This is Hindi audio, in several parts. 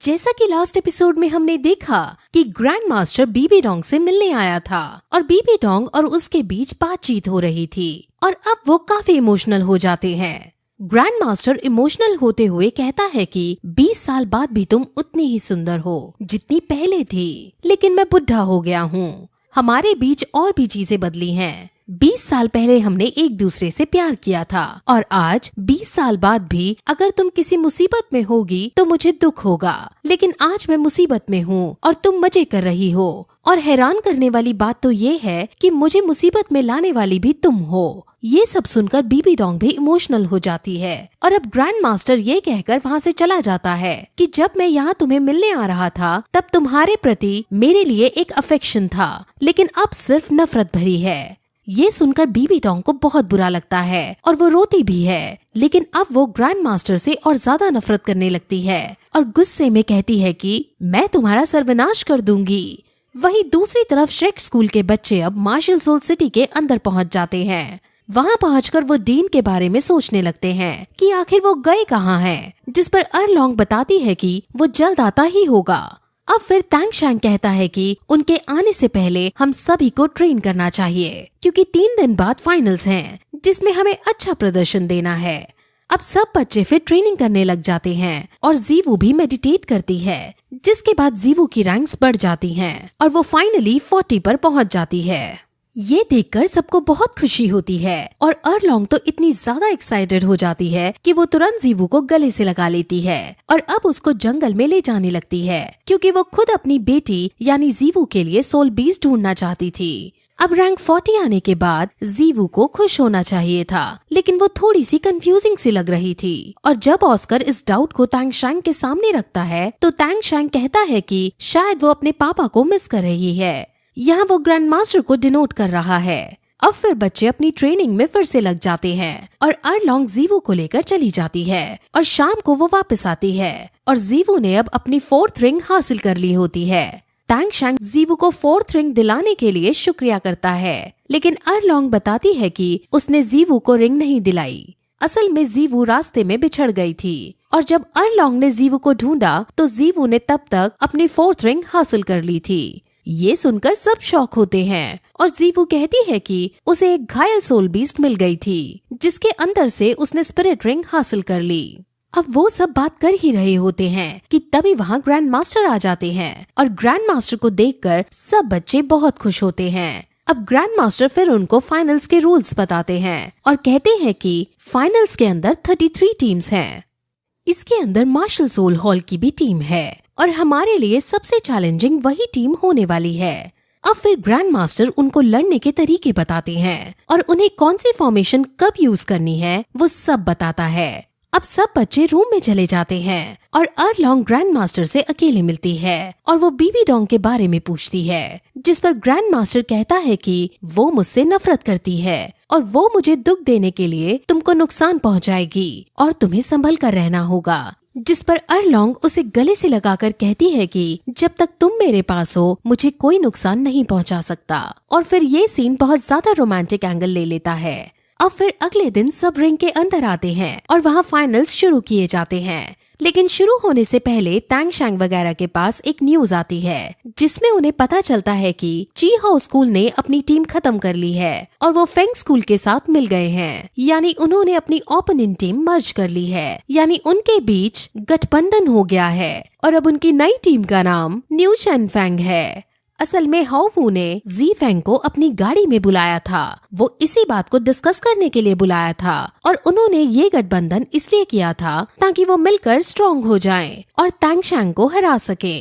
जैसा कि लास्ट एपिसोड में हमने देखा कि ग्रैंड मास्टर बीबी डोंग से मिलने आया था और बीबी डोंग और उसके बीच बातचीत हो रही थी और अब वो काफी इमोशनल हो जाते हैं। ग्रैंड मास्टर इमोशनल होते हुए कहता है कि 20 साल बाद भी तुम उतनी ही सुंदर हो जितनी पहले थी, लेकिन मैं बुढ़ा हो गया हूँ। हमारे बीच और भी चीजें बदली हैं। 20 साल पहले हमने एक दूसरे से प्यार किया था और आज 20 साल बाद भी अगर तुम किसी मुसीबत में होगी तो मुझे दुख होगा, लेकिन आज मैं मुसीबत में हूँ और तुम मजे कर रही हो। और हैरान करने वाली बात तो ये है कि मुझे मुसीबत में लाने वाली भी तुम हो। ये सब सुनकर बीबी डोंग भी इमोशनल हो जाती है और अब ग्रैंड मास्टर ये कहकर वहाँ से चला जाता है कि जब मैं यहाँ तुम्हें मिलने आ रहा था तब तुम्हारे प्रति मेरे लिए एक अफेक्शन था, लेकिन अब सिर्फ नफरत भरी है। ये सुनकर बीबी डोंग को बहुत बुरा लगता है और वो रोती भी है, लेकिन अब वो ग्रैंड मास्टर से और ज्यादा नफरत करने लगती है और गुस्से में कहती है कि मैं तुम्हारा सर्वनाश कर दूंगी। वहीं दूसरी तरफ श्रेक स्कूल के बच्चे अब मार्शल सोल सिटी के अंदर पहुंच जाते हैं। वहां पहुंचकर वो डीन के बारे में सोचने लगते हैं कि आखिर वो गए कहाँ हैं, जिस पर अर्लोंग बताती है कि वो जल्द आता ही होगा। अब फिर तैंग शैंग कहता है कि उनके आने से पहले हम सभी को ट्रेन करना चाहिए क्योंकि 3 दिन बाद फाइनल्स हैं जिसमें हमें अच्छा प्रदर्शन देना है। अब सब बच्चे फिर ट्रेनिंग करने लग जाते हैं और जीवू भी मेडिटेट करती है, जिसके बाद जीवू की रैंक्स बढ़ जाती हैं और वो फाइनली 40 पर पहुंच जाती है। ये देखकर सबको बहुत खुशी होती है और अर्लोंग तो इतनी ज्यादा एक्साइटेड हो जाती है कि वो तुरंत जीवू को गले से लगा लेती है और अब उसको जंगल में ले जाने लगती है क्योंकि वो खुद अपनी बेटी यानी जीवू के लिए सोल बीज ढूंढना चाहती थी। अब रैंक 40 आने के बाद जीवू को खुश होना चाहिए था, लेकिन वो थोड़ी सी कंफ्यूजिंग सी लग रही थी। और जब ऑस्कर इस डाउट को तैंग शैंग के सामने रखता है तो तैंग शैंग कहता है कि शायद वो अपने पापा को मिस कर रही है। यहाँ वो ग्रैंड मास्टर को डिनोट कर रहा है। अब फिर बच्चे अपनी ट्रेनिंग में फिर से लग जाते हैं और अर्लोंग जीवू को लेकर चली जाती है और शाम को वो वापस आती है और जीवू ने अब अपनी 4th रिंग हासिल कर ली होती है। तैंग शैंग जीवू को 4th रिंग दिलाने के लिए शुक्रिया करता है, लेकिन अर्लोंग बताती है कि उसने जीवू को रिंग नहीं दिलाई। असल में जीवू रास्ते में बिछड़ गई थी और जब अर्लोंग ने जीवू को ढूंढा तो जीवू ने तब तक अपनी 4th रिंग हासिल कर ली थी। ये सुनकर सब शॉक होते हैं और जीवू कहती है कि उसे एक घायल सोल बीस्ट मिल गई थी जिसके अंदर से उसने स्पिरिट रिंग हासिल कर ली। अब वो सब बात कर ही रहे होते हैं कि तभी वहाँ ग्रैंड मास्टर आ जाते हैं और ग्रैंड मास्टर को देखकर सब बच्चे बहुत खुश होते हैं। अब ग्रैंड मास्टर फिर उनको फाइनल्स के रूल्स बताते हैं और कहते हैं कि फाइनल्स के अंदर 33 टीम्स हैं। इसके अंदर मार्शल सोल हॉल की भी टीम है और हमारे लिए सबसे चैलेंजिंग वही टीम होने वाली है। अब फिर ग्रैंड मास्टर उनको लड़ने के तरीके बताते हैं और उन्हें कौन सी फॉर्मेशन कब यूज करनी है वो सब बताता है। अब सब बच्चे रूम में चले जाते हैं और अर्लोंग ग्रैंड मास्टर से अकेले मिलती है और वो बीबी डोंग के बारे में पूछती है, जिस पर ग्रैंड मास्टर कहता है कि वो मुझसे नफरत करती है और वो मुझे दुख देने के लिए तुमको नुकसान पहुंचाएगी और तुम्हें संभल कर रहना होगा। जिस पर अर्लोंग उसे गले से लगाकर कहती है कि जब तक तुम मेरे पास हो मुझे कोई नुकसान नहीं पहुंचा सकता। और फिर ये सीन बहुत ज्यादा रोमांटिक एंगल ले लेता है। अब फिर अगले दिन सब रिंग के अंदर आते हैं और वहाँ फाइनल्स शुरू किए जाते हैं, लेकिन शुरू होने से पहले तैंग शैंग वगैरह के पास एक न्यूज आती है जिसमें उन्हें पता चलता है कि ची हाउ स्कूल ने अपनी टीम खत्म कर ली है और वो फेंग स्कूल के साथ मिल गए हैं, यानी उन्होंने अपनी ओपोनेंट टीम मर्ज कर ली है, यानी उनके बीच गठबंधन हो गया है और अब उनकी नई टीम का नाम न्यू चैन फेंग है। असल में हाउ वू ने जी फेंग को अपनी गाड़ी में बुलाया था, वो इसी बात को डिस्कस करने के लिए बुलाया था और उन्होंने ये गठबंधन इसलिए किया था ताकि वो मिलकर स्ट्रॉन्ग हो जाएं और तैंग शैंग को हरा सके।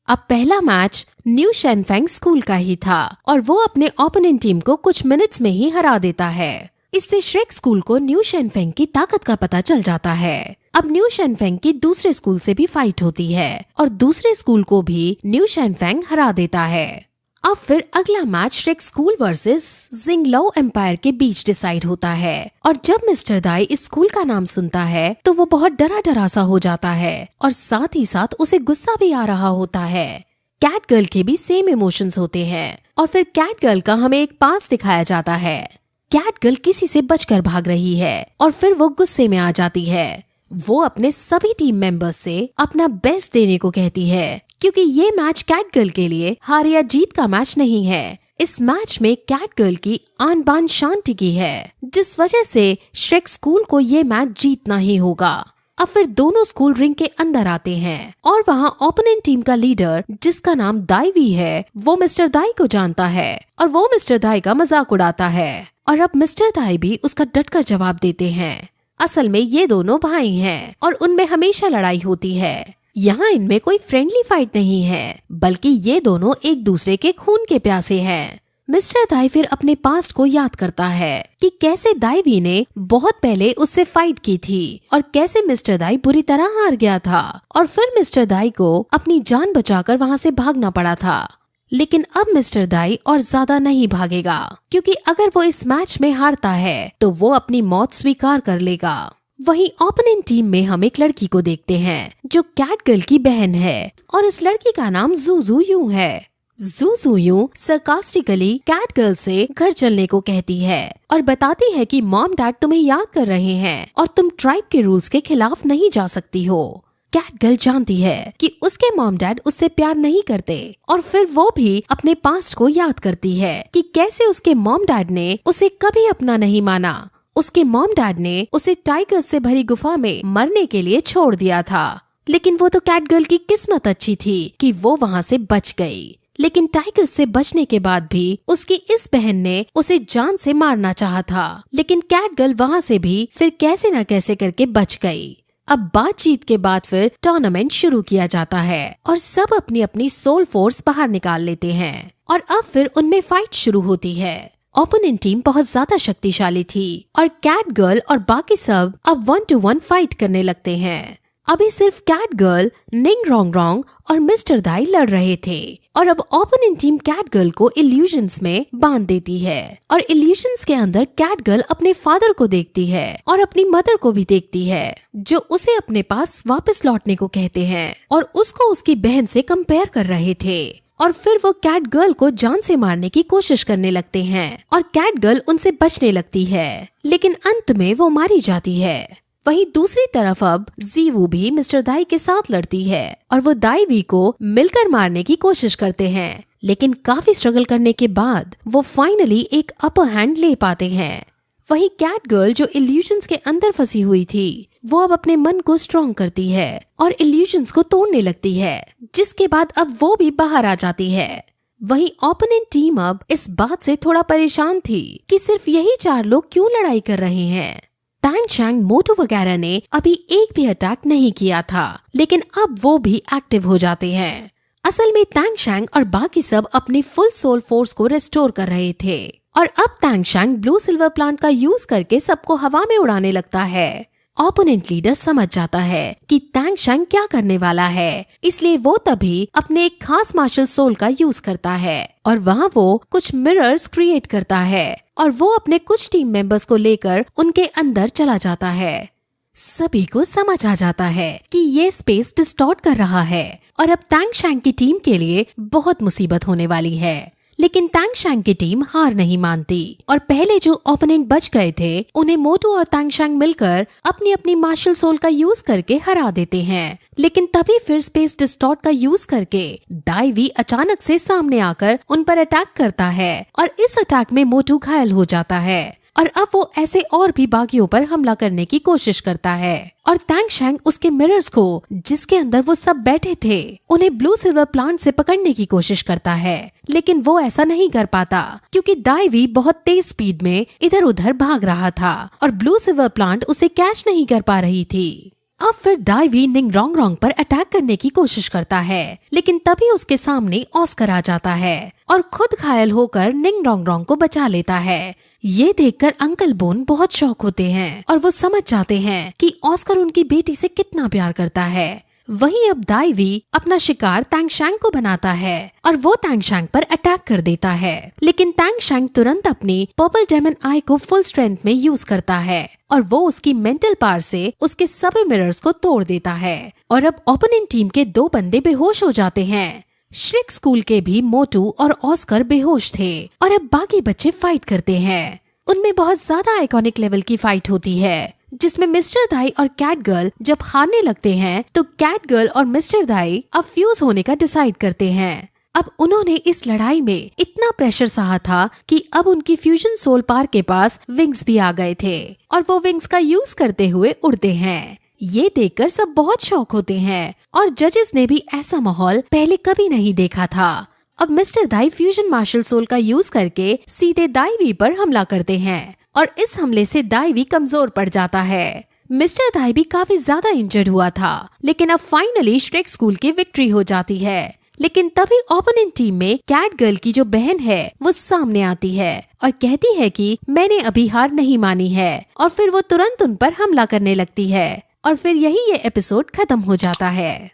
अब पहला मैच न्यू चैन फेंग स्कूल का ही था और वो अपने ओपोनेंट टीम को कुछ मिनट्स में ही हरा देता है। इससे श्रेक स्कूल को न्यू चैन फेंग की ताकत का पता चल जाता है। अब न्यू चैन फेंग की दूसरे स्कूल से भी फाइट होती है और दूसरे स्कूल को भी न्यू चैन फेंग हरा देता है। अब फिर अगला मैच श्रेक स्कूल वर्सेस जिंगलाओ एम्पायर के बीच डिसाइड होता है और जब मिस्टर दाई इस स्कूल का नाम सुनता है तो वो बहुत डरा डरा सा हो जाता है और साथ ही साथ उसे गुस्सा भी आ रहा होता है। कैट गर्ल के भी सेम इमोशंस होते हैं और फिर कैट गर्ल का हमें एक पास दिखाया जाता है। कैट गर्ल किसी से बचकर भाग रही है और फिर वो गुस्से में आ जाती है वो अपने सभी टीम मेंबर्स से अपना बेस्ट देने को कहती है, क्योंकि ये मैच कैटगर्ल के लिए हार या जीत का मैच नहीं है। इस मैच में कैटगर्ल की आन बान शान टिकी है, जिस वजह से श्रेक स्कूल को ये मैच जीतना ही होगा। अब फिर दोनों स्कूल रिंग के अंदर आते हैं और वहाँ ओपोनेंट टीम का लीडर, जिसका नाम दाइवी है, वो मिस्टर दाई को जानता है और वो मिस्टर दाई का मजाक उड़ाता है। और अब मिस्टर दाई भी उसका डटकर जवाब देते हैं। असल में ये दोनों भाई हैं और उनमें हमेशा लड़ाई होती है। यहाँ इनमें कोई फ्रेंडली फाइट नहीं है, बल्कि ये दोनों एक दूसरे के खून के प्यासे हैं। मिस्टर दाई फिर अपने पास्ट को याद करता है कि कैसे दाइवी ने बहुत पहले उससे फाइट की थी और कैसे मिस्टर दाई बुरी तरह हार गया था और फिर मिस्टर दाई को अपनी जान बचाकर वहाँ से भागना पड़ा था। लेकिन अब मिस्टर दाई और ज्यादा नहीं भागेगा, क्योंकि अगर वो इस मैच में हारता है तो वो अपनी मौत स्वीकार कर लेगा। वहीं ओपोनेंट टीम में हम एक लड़की को देखते हैं जो कैटगर्ल की बहन है और इस लड़की का नाम जूजू यू है। जूजू यू सरकास्टिकली कैटगर्ल से घर चलने को कहती है और बताती है कि मॉम डैड तुम्हें याद कर रहे हैं और तुम ट्राइब के रूल्स के खिलाफ नहीं जा सकती हो। कैटगर्ल जानती है कि उसके मॉम डैड उससे प्यार नहीं करते और फिर वो भी अपने पास्ट को याद करती है कि कैसे उसके मॉम डैड ने उसे कभी अपना नहीं माना। उसके मॉम डैड ने उसे टाइगर्स से भरी गुफा में मरने के लिए छोड़ दिया था, लेकिन वो तो कैटगर्ल की किस्मत अच्छी थी कि वो वहाँ से बच गई। लेकिन टाइगर्स से बचने के बाद भी उसकी इस बहन ने उसे जान से मारना चाहा था, लेकिन कैटगर्ल वहाँ से भी फिर कैसे न कैसे करके बच गई। अब बातचीत के बाद फिर टूर्नामेंट शुरू किया जाता है और सब अपनी अपनी सोल फोर्स बाहर निकाल लेते हैं और अब फिर उनमें फाइट शुरू होती है। ओपोनेंट टीम बहुत ज्यादा शक्तिशाली थी और कैटगर्ल और बाकी सब अब 1-to-1 फाइट करने लगते हैं। अभी सिर्फ कैटगर्ल, निंग रोंग रोंग और मिस्टर दाई लड़ रहे थे और अब ओपोनेंट टीम कैटगर्ल को इल्यूजन्स में बांध देती है और इल्यूजन्स के अंदर कैटगर्ल अपने फादर को देखती है और अपनी मदर को भी देखती है, जो उसे अपने पास वापस लौटने को कहते हैं और उसको उसकी बहन से कंपेयर कर रहे थे। और फिर वो कैटगर्ल को जान से मारने की कोशिश करने लगते हैं और कैटगर्ल उनसे बचने लगती है, लेकिन अंत में वो मारी जाती है। वहीं दूसरी तरफ अब जीवू भी मिस्टर दाई के साथ लड़ती है और वो दाइवी को मिलकर मारने की कोशिश करते हैं, लेकिन काफी स्ट्रगल करने के बाद वो फाइनली एक अपर हैंड ले पाते हैं। वहीं कैटगर्ल जो इल्यूजन्स के अंदर फंसी हुई थी, वो अब अपने मन को स्ट्रॉन्ग करती है और इल्यूजन्स को तोड़ने लगती है, जिसके बाद अब वो भी बाहर आ जाती है। वहीं ओपोनेंट टीम अब इस बात से थोड़ा परेशान थी कि सिर्फ यही 4 लोग क्यों लड़ाई कर रहे हैं। तांग शैंग, मोटू वगैरह ने अभी एक भी अटैक नहीं किया था, लेकिन अब वो भी एक्टिव हो जाते हैं। असल में तांग शैंग और बाकी सब अपनी फुल सोल फोर्स को रिस्टोर कर रहे थे और अब तांग शैंग ब्लू सिल्वर प्लांट का यूज करके सबको हवा में उड़ाने लगता है। ओपोनेंट लीडर समझ जाता है कि तांग शैंग क्या करने वाला है, इसलिए वो तभी अपने एक खास मार्शल सोल का यूज करता है और वहाँ वो कुछ मिरर्स क्रिएट करता है और वो अपने कुछ टीम मेंबर्स को लेकर उनके अंदर चला जाता है। सभी को समझ आ जाता है कि ये स्पेस डिस्टॉर्ट कर रहा है और अब तांग शैंग की टीम के लिए बहुत मुसीबत होने वाली है। लेकिन तांग शैंग की टीम हार नहीं मानती और पहले जो ओपोनेंट बच गए थे उन्हें मोटू और तांग शैंग मिलकर अपनी अपनी मार्शल सोल का यूज करके हरा देते हैं। लेकिन तभी फिर स्पेस डिस्टॉर्ट का यूज करके दाइवी अचानक से सामने आकर उन पर अटैक करता है और इस अटैक में मोटू घायल हो जाता है और अब वो ऐसे और भी बागियों पर हमला करने की कोशिश करता है और तांग शैंग उसके मिरर्स को, जिसके अंदर वो सब बैठे थे, उन्हें ब्लू सिल्वर प्लांट से पकड़ने की कोशिश करता है, लेकिन वो ऐसा नहीं कर पाता क्योंकि दाइवी बहुत तेज स्पीड में इधर उधर भाग रहा था और ब्लू सिल्वर प्लांट उसे कैच नहीं कर पा रही थी। अब फिर दाइवी निंग रोंग रोंग पर अटैक करने की कोशिश करता है, लेकिन तभी उसके सामने ऑस्कर आ जाता है और खुद घायल होकर निंग रोंग रोंग को बचा लेता है। ये देखकर अंकल बोन बहुत शॉक होते हैं और वो समझ जाते हैं कि ऑस्कर उनकी बेटी से कितना प्यार करता है। वहीं अब दाइवी अपना शिकार तांग शैंग को बनाता है और वो तांग शैंग पर अटैक कर देता है, लेकिन तांग शैंग तुरंत अपनी पर्पल डेमन आई को फुल स्ट्रेंथ में यूज करता है और वो उसकी मेंटल पावर से उसके सभी मिरर्स को तोड़ देता है और अब ओपोनेंट टीम के 2 बंदे बेहोश हो जाते हैं। श्रेक स्कूल के भी मोटू और ऑस्कर बेहोश थे और अब बाकी बच्चे फाइट करते हैं। उनमें बहुत ज्यादा आइकॉनिक लेवल की फाइट होती है जिसमें मिस्टर दाई और कैट गर्ल जब हारने लगते हैं तो कैट गर्ल और मिस्टर दाई अब फ्यूज होने का डिसाइड करते हैं। अब उन्होंने इस लड़ाई में इतना प्रेशर सहा था कि अब उनकी फ्यूजन सोल पार्क के पास विंग्स भी आ गए थे और वो विंग्स का यूज करते हुए उड़ते हैं। ये देखकर सब बहुत शॉक होते हैं और जजेस ने भी ऐसा माहौल पहले कभी नहीं देखा था। अब मिस्टर दाई फ्यूजन मार्शल सोल का यूज करके सीधे दाईवी पर हमला करते हैं और इस हमले से दाईवी कमजोर पड़ जाता है। मिस्टर दाई भी काफी ज्यादा इंजर्ड हुआ था, लेकिन अब फाइनली श्रेक स्कूल की विक्ट्री हो जाती है। लेकिन तभी ओपोनेंट टीम में कैट गर्ल की जो बहन है वो सामने आती है और कहती है कि मैंने अभी हार नहीं मानी है, और फिर वो तुरंत उन पर हमला करने लगती है और फिर यही ये एपिसोड खत्म हो जाता है।